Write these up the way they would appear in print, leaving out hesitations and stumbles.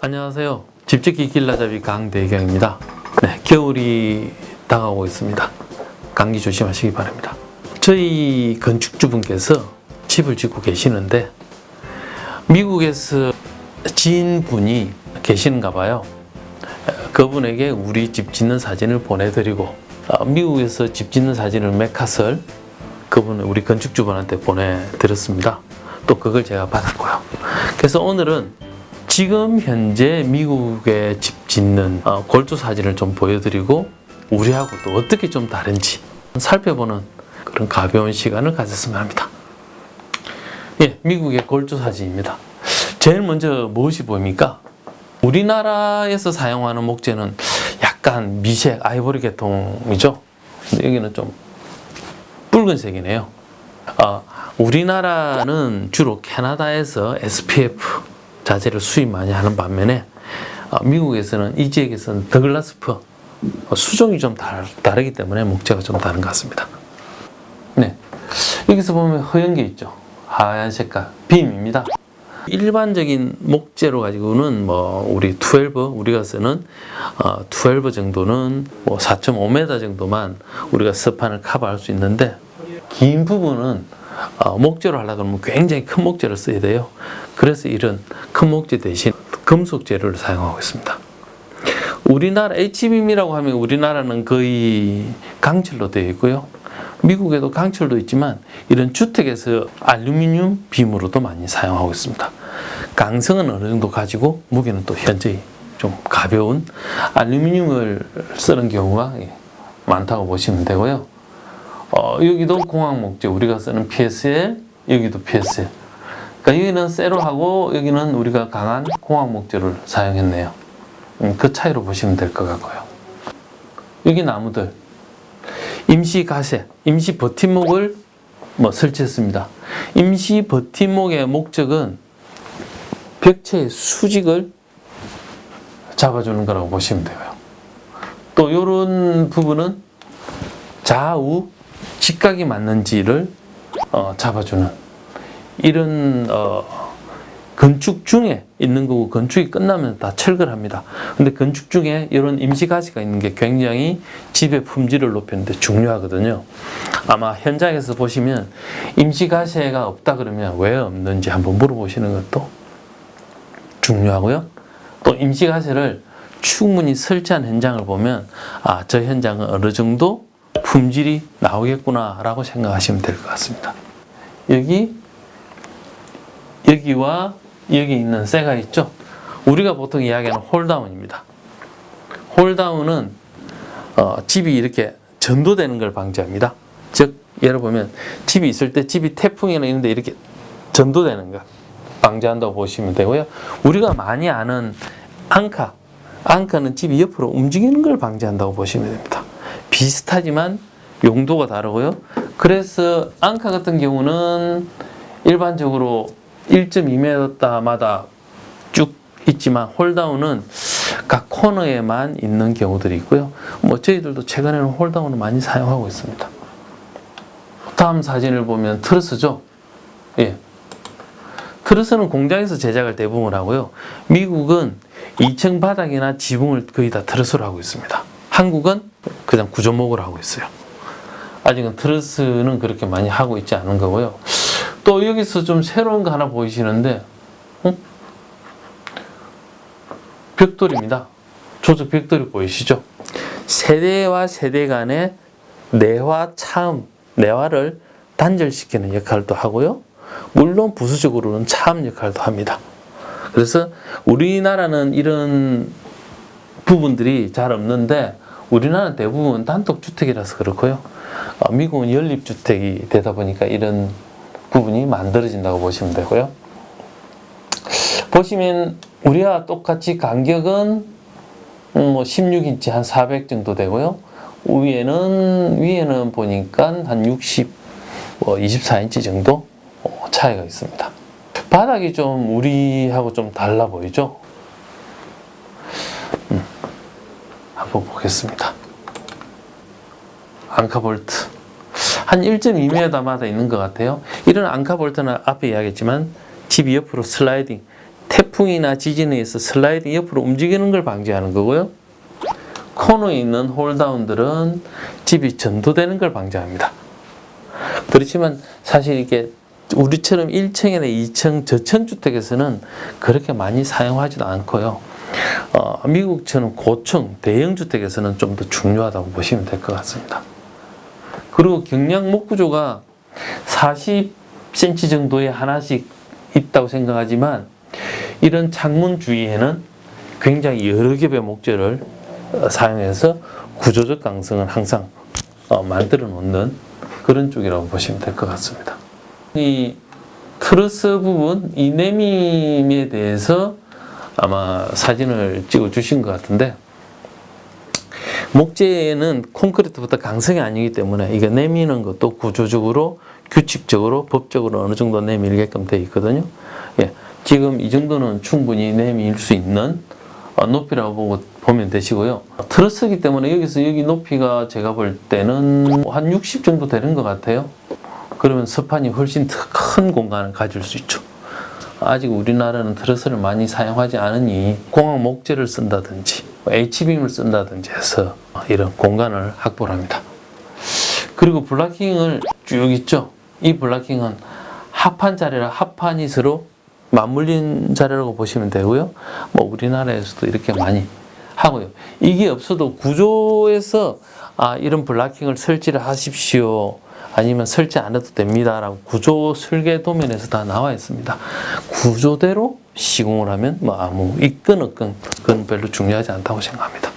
안녕하세요. 집짓기 길라잡이 강대경입니다. 네, 겨울이 다가오고 있습니다. 감기 조심하시기 바랍니다. 저희 건축주분께서 집을 짓고 계시는데 미국에서 지인분이 계시는가 봐요. 그분에게 우리 집 짓는 사진을 보내드리고 미국에서 집 짓는 사진을 메카설 그분을 우리 건축주분한테 보내드렸습니다. 또 그걸 제가 받았고요. 그래서 오늘은 지금 현재 미국에 집 짓는 골조 사진을 좀 보여드리고 우리하고 또 어떻게 좀 다른지 살펴보는 그런 가벼운 시간을 가졌으면 합니다. 예, 미국의 골조 사진입니다. 제일 먼저 무엇이 보입니까? 우리나라에서 사용하는 목재는 약간 미색 아이보리 계통이죠. 근데 여기는 좀 붉은색이네요. 우리나라는 주로 캐나다에서 SPF 자재를 수입 많이 하는 반면에 미국에서는 이 지역에서는 더글라스퍼 수종이 좀 다르기 때문에 목재가 좀 다른 것 같습니다. 네, 여기서 보면 허연 게 있죠. 하얀 색깔 빔입니다. 일반적인 목재로 가지고는 우리 12 우리가 쓰는 12 정도는 4.5m 정도만 우리가 서판을 커버할 수 있는데 긴 부분은 목재로 하려고 하면 굉장히 큰 목재를 써야 돼요. 그래서 이런 큰 목재 대신 금속 재료를 사용하고 있습니다. 우리나라 H빔이라고 하면 우리나라는 거의 강철로 되어 있고요. 미국에도 강철도 있지만 이런 주택에서 알루미늄 빔으로도 많이 사용하고 있습니다. 강성은 어느 정도 가지고 무게는 또 현저히 좀 가벼운 알루미늄을 쓰는 경우가 많다고 보시면 되고요. 여기도 공학 목재 우리가 쓰는 PSL, 여기도 PSL. 그러니까 여기는 세로하고 여기는 우리가 강한 공학 목재를 사용했네요. 그 차이로 보시면 될 것 같고요. 여기 나무들 임시 가세, 임시 버팀목을 설치했습니다. 임시 버팀목의 목적은 벽체의 수직을 잡아주는 거라고 보시면 되고요. 또 이런 부분은 좌우 직각이 맞는지를 잡아주는 이런 건축 중에 있는 거고 건축이 끝나면 다 철거를 합니다. 근데 건축 중에 이런 임시 가시가 있는 게 굉장히 집의 품질을 높이는데 중요하거든요. 아마 현장에서 보시면 임시 가시가 없다 그러면 왜 없는지 한번 물어보시는 것도 중요하고요. 또 임시 가시를 충분히 설치한 현장을 보면 저 현장은 어느 정도 품질이 나오겠구나 라고 생각하시면 될 것 같습니다. 여기와 여기 있는 쇠가 있죠. 우리가 보통 이야기하는 홀다운입니다. 홀다운은 집이 이렇게 전도되는 걸 방지합니다. 즉 예를 보면 집이 있을 때 집이 태풍이나 이런 데 이렇게 전도되는 거 방지한다고 보시면 되고요. 우리가 많이 아는 앙카는 집이 옆으로 움직이는 걸 방지한다고 보시면 됩니다. 비슷하지만 용도가 다르고요. 그래서 앙카 같은 경우는 일반적으로 1.2m마다 쭉 있지만 홀다운은 각 코너에만 있는 경우들이 있고요. 저희들도 최근에는 홀다운을 많이 사용하고 있습니다. 다음 사진을 보면 트러스죠. 예. 트러스는 공장에서 제작을 대부분 하고요. 미국은 2층 바닥이나 지붕을 거의 다 트러스로 하고 있습니다. 한국은 그냥 구조목으로 하고 있어요. 아직은 트러스는 그렇게 많이 하고 있지 않은 거고요. 또 여기서 좀 새로운 거 하나 보이시는데 벽돌입니다. 조적 벽돌이 보이시죠? 세대와 세대 간의 내화를 단절시키는 역할도 하고요. 물론 부수적으로는 차음 역할도 합니다. 그래서 우리나라는 이런 부분들이 잘 없는데 우리나라는 대부분 단독주택이라서 그렇고요. 미국은 연립주택이 되다 보니까 이런 부분이 만들어진다고 보시면 되고요. 보시면 우리와 똑같이 간격은 16인치 한 400 정도 되고요. 위에는 보니까 한 24인치 정도 차이가 있습니다. 바닥이 좀 우리하고 좀 달라 보이죠? 한번 보겠습니다. 앙카볼트 한 1.2m마다 있는 것 같아요. 이런 앙카볼트는 앞에 이야기했지만 집이 옆으로 슬라이딩 태풍이나 지진에 의해서 슬라이딩 옆으로 움직이는 걸 방지하는 거고요. 코너에 있는 홀다운들은 집이 전도되는 걸 방지합니다. 그렇지만 사실 이게 우리처럼 1층이나 2층 저층주택에서는 그렇게 많이 사용하지도 않고요. 미국처럼 고층 대형 주택에서는 좀 더 중요하다고 보시면 될 것 같습니다. 그리고 경량 목구조가 40cm 정도에 하나씩 있다고 생각하지만 이런 창문 주위에는 굉장히 여러 겹의 목재를 사용해서 구조적 강성을 항상 만들어 놓는 그런 쪽이라고 보시면 될 것 같습니다. 이 트러스 부분, 이 내밈에 대해서 아마 사진을 찍어 주신 것 같은데, 목재는 콘크리트보다 강성이 아니기 때문에 이게 내미는 것도 구조적으로 규칙적으로 법적으로 어느 정도 내밀게끔 되어 있거든요. 예, 지금 이 정도는 충분히 내밀 수 있는 높이라고 보면 되시고요. 트러스이기 때문에 여기서 여기 높이가 제가 볼 때는 한 60 정도 되는 것 같아요. 그러면 서판이 훨씬 더 큰 공간을 가질 수 있죠. 아직 우리나라는 트러스를 많이 사용하지 않으니 공학 목재를 쓴다든지 H빔을 쓴다든지 해서 이런 공간을 확보를 합니다. 그리고 블락킹을 쭉 있죠. 이 블락킹은 합판 자리라 합판이 서로 맞물린 자리라고 보시면 되고요. 뭐 우리나라에서도 이렇게 많이 하고요. 이게 없어도 구조에서 이런 블락킹을 설치를 하십시오. 아니면 설치 안 해도 됩니다. 라고 구조 설계 도면에서 다 나와 있습니다. 구조대로 시공을 하면 뭐 아무 있건 없건 그건 별로 중요하지 않다고 생각합니다.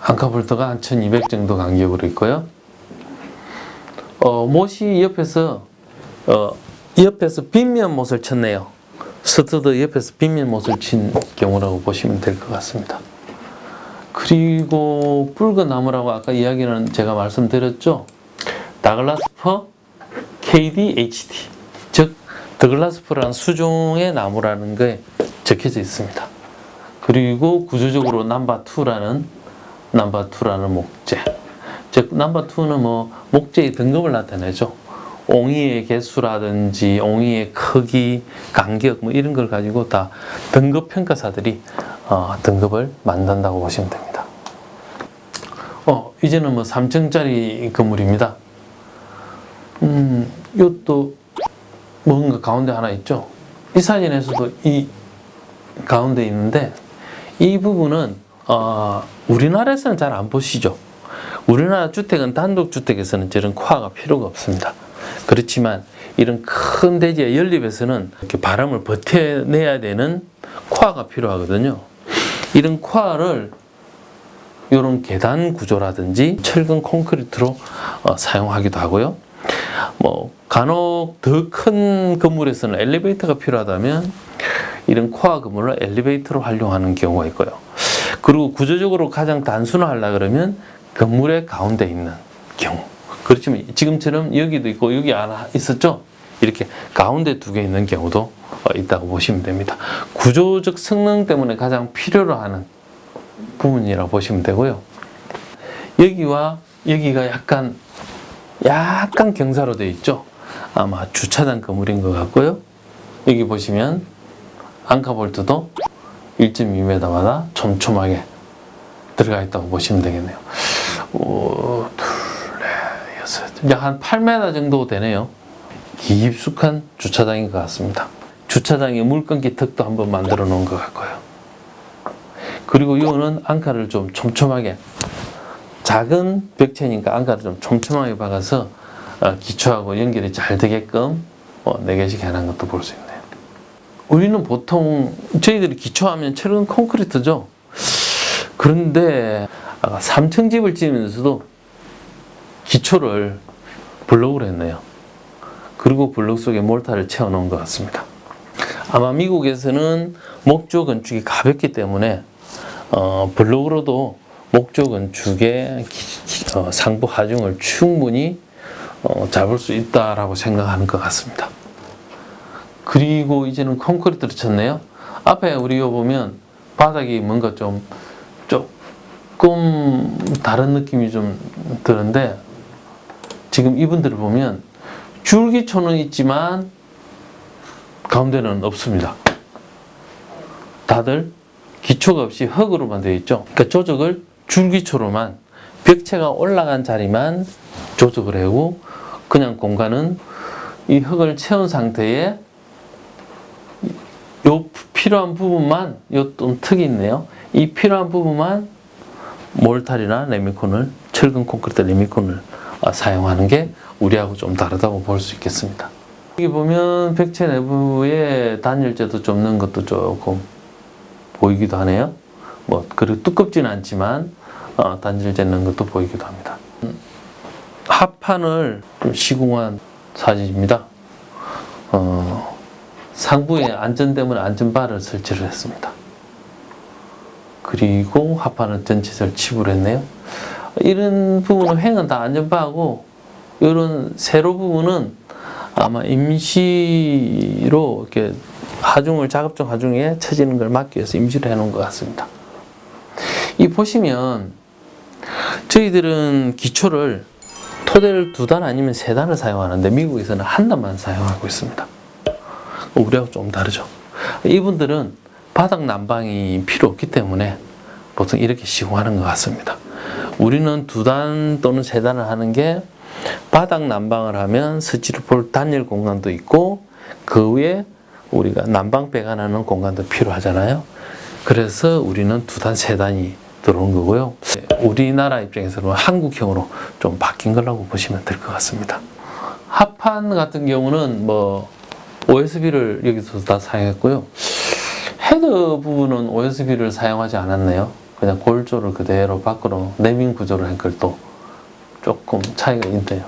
앙카볼트가 한 1200 정도 간격으로 있고요. 못이 옆에서 빗면 못을 쳤네요. 스터드 옆에서 빗면 못을 친 경우라고 보시면 될 것 같습니다. 그리고 붉은 나무라고 아까 이야기는 제가 말씀드렸죠. 다글라스퍼 KDHD, 즉 더글라스퍼라는 수종의 나무라는 게 적혀져 있습니다. 그리고 구조적으로 넘버2라는 목재, 즉 넘버2는 뭐 목재의 등급을 나타내죠. 옹이의 개수라든지 옹이의 크기, 간격 뭐 이런 걸 가지고 다 등급 평가사들이 등급을 만든다고 보시면 됩니다. 이제는 뭐 3층짜리 건물입니다. 이것도 뭔가 가운데 하나 있죠. 이 사진에서도 이 가운데 있는데 이 부분은 우리나라에서는 잘 안 보시죠. 우리나라 주택은 단독주택에서는 저런 코어가 필요가 없습니다. 그렇지만 이런 큰 대지의 연립에서는 이렇게 바람을 버텨내야 되는 코어가 필요하거든요. 이런 코어를 이런 계단 구조라든지 철근 콘크리트로 사용하기도 하고요. 뭐 간혹 더 큰 건물에서는 엘리베이터가 필요하다면 이런 코어 건물을 엘리베이터로 활용하는 경우가 있고요. 그리고 구조적으로 가장 단순화하려 그러면 건물의 가운데 있는 경우. 그렇지만 지금처럼 여기도 있고 여기 하나 있었죠? 이렇게 가운데 두 개 있는 경우도 있다고 보시면 됩니다. 구조적 성능 때문에 가장 필요로 하는 부분이라고 보시면 되고요. 여기와 여기가 약간 경사로 되어 있죠? 아마 주차장 건물인 것 같고요. 여기 보시면 앙카볼트도 1.2m마다 촘촘하게 들어가 있다고 보시면 되겠네요. 약 한 8m 정도 되네요. 깊숙한 주차장인 것 같습니다. 주차장에 물 끊기 턱도 한번 만들어 놓은 것 같고요. 그리고 이거는 앙카를 좀 촘촘하게, 작은 벽체니까 앙카를 좀 촘촘하게 박아서 기초하고 연결이 잘 되게끔 4개씩 해놓은 것도 볼 수 있네요. 우리는 보통 저희들이 기초하면 철근 콘크리트죠. 그런데 3층 집을 지으면서도 기초를 블록으로 했네요. 그리고 블록 속에 몰타를 채워 놓은 것 같습니다. 아마 미국에서는 목조 건축이 가볍기 때문에 블록으로도 목조 건축의 상부 하중을 충분히 잡을 수 있다라고 생각하는 것 같습니다. 그리고 이제는 콘크리트를 쳤네요. 앞에 우리 보면 바닥이 뭔가 조금 다른 느낌이 좀 드는데, 지금 이분들을 보면 줄기초는 있지만 가운데는 없습니다. 다들 기초가 없이 흙으로만 되어 있죠. 그러니까 조적을 줄기초로만 벽체가 올라간 자리만 조적을 하고 그냥 공간은 이 흙을 채운 상태에 요 필요한 부분만 요 좀 턱이 있네요. 이 필요한 부분만 몰탈이나 레미콘을 철근 콘크리트 레미콘을 사용하는 게 우리하고 좀 다르다고 볼 수 있겠습니다. 여기 보면 벽체 내부에 단열재도 좀 넣은 것도 조금 보이기도 하네요. 뭐 그렇게 두껍지는 않지만 단열재 넣은 것도 보이기도 합니다. 하판을 좀 시공한 사진입니다. 상부에 안전대문 안전바를 설치를 했습니다. 그리고 하판은 전체적으로 치부를 했네요. 이런 부분은 횡은 다 안전바하고 이런 세로 부분은 아마 임시로 이렇게 하중을 작업중 하중에 처지는 걸 막기 위해서 임시로 해놓은 것 같습니다. 이 보시면 저희들은 기초를 토대를 2단 아니면 3단을 사용하는데 미국에서는 1단만 사용하고 있습니다. 우리하고 좀 다르죠. 이분들은 바닥 난방이 필요 없기 때문에 보통 이렇게 시공하는 것 같습니다. 우리는 2단 또는 3단을 하는 게 바닥 난방을 하면 스티로폴 단열 공간도 있고 그 위에 우리가 난방 배관하는 공간도 필요하잖아요. 그래서 우리는 2단, 3단이 들어온 거고요. 우리나라 입장에서는 한국형으로 좀 바뀐 거라고 보시면 될 것 같습니다. 하판 같은 경우는 뭐 OSB를 여기서 다 사용했고요. 헤더 부분은 OSB를 사용하지 않았네요. 그냥 골조를 그대로 밖으로 내민 구조로 한 걸도 조금 차이가 있네요.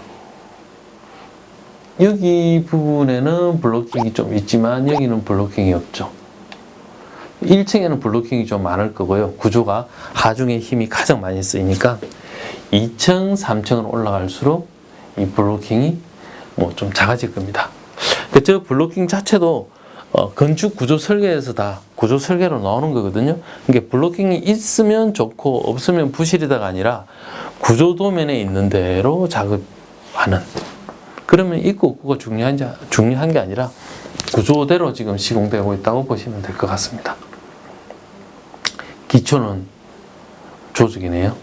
여기 부분에는 블로킹이 좀 있지만 여기는 블로킹이 없죠. 1층에는 블로킹이 좀 많을 거고요. 구조가 하중의 힘이 가장 많이 쓰이니까 2층, 3층으로 올라갈수록 이 블로킹이 뭐 좀 작아질 겁니다. 저 블로킹 자체도 건축 구조 설계에서 다 구조 설계로 나오는 거거든요. 이게 블로킹이 있으면 좋고 없으면 부실이다가 아니라 구조 도면에 있는 대로 작업하는. 그러면 있고 없고가 중요한 게 아니라 구조대로 지금 시공되고 있다고 보시면 될 것 같습니다. 기초는 조직이네요.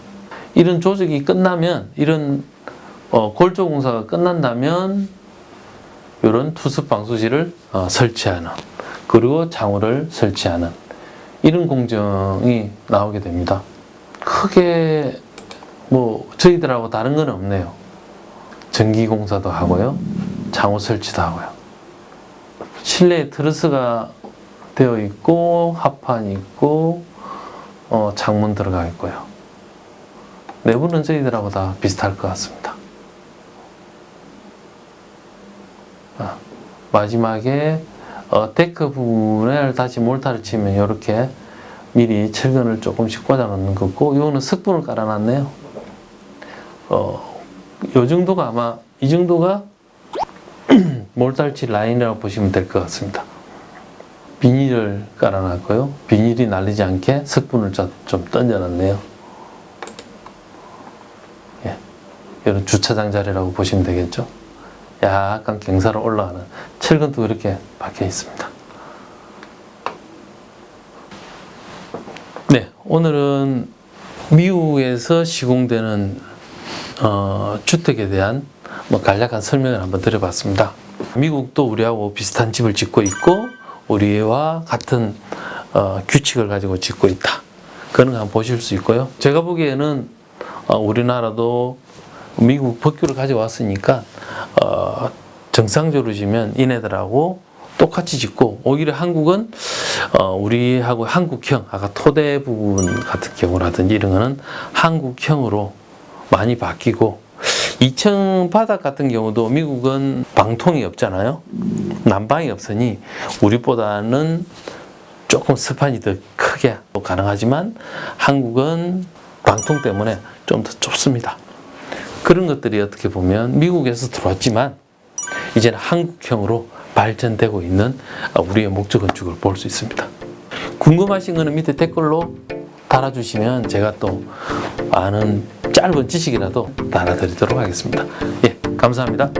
이런 조직이 끝나면, 이런 골조 공사가 끝난다면 이런 투습 방수실을 설치하는, 그리고 장호를 설치하는 이런 공정이 나오게 됩니다. 크게 뭐 저희들하고 다른 건 없네요. 전기 공사도 하고요, 장호 설치도 하고요. 실내에 트러스가 되어 있고 합판이 있고 창문 들어가 있고요. 내부는 저희들하고 다 비슷할 것 같습니다. 마지막에 데크 부분을 다시 몰타를 치면 이렇게 미리 철근을 조금씩 꽂아 놓는 거고, 이거는 석분을 깔아놨네요. 요 정도가 아마 이 정도가 몰탈치 라인이라고 보시면 될 것 같습니다. 비닐을 깔아놨고요. 비닐이 날리지 않게 석분을 좀 던져놨네요. 예, 이런 주차장 자리라고 보시면 되겠죠. 약간 경사로 올라가는 철근도 이렇게 박혀 있습니다. 네, 오늘은 미국에서 시공되는 주택에 대한 간략한 설명을 한번 드려봤습니다. 미국도 우리하고 비슷한 집을 짓고 있고 우리와 같은 규칙을 가지고 짓고 있다. 그런 거 한번 보실 수 있고요. 제가 보기에는 우리나라도 미국 법규를 가져왔으니까 정상적으로 지면 이네들하고 똑같이 짓고, 오히려 한국은 우리하고 한국형, 아까 토대 부분 같은 경우라든지 이런 거는 한국형으로 많이 바뀌고, 2층 바닥 같은 경우도 미국은 방통이 없잖아요. 난방이 없으니 우리보다는 조금 스판이 더 크게 가능하지만 한국은 방통 때문에 좀 더 좁습니다. 그런 것들이 어떻게 보면 미국에서 들어왔지만 이제는 한국형으로 발전되고 있는 우리의 목조 건축을 볼 수 있습니다. 궁금하신 거는 밑에 댓글로 달아주시면 제가 또 아는 짧은 지식이라도 달아드리도록 하겠습니다. 예, 감사합니다.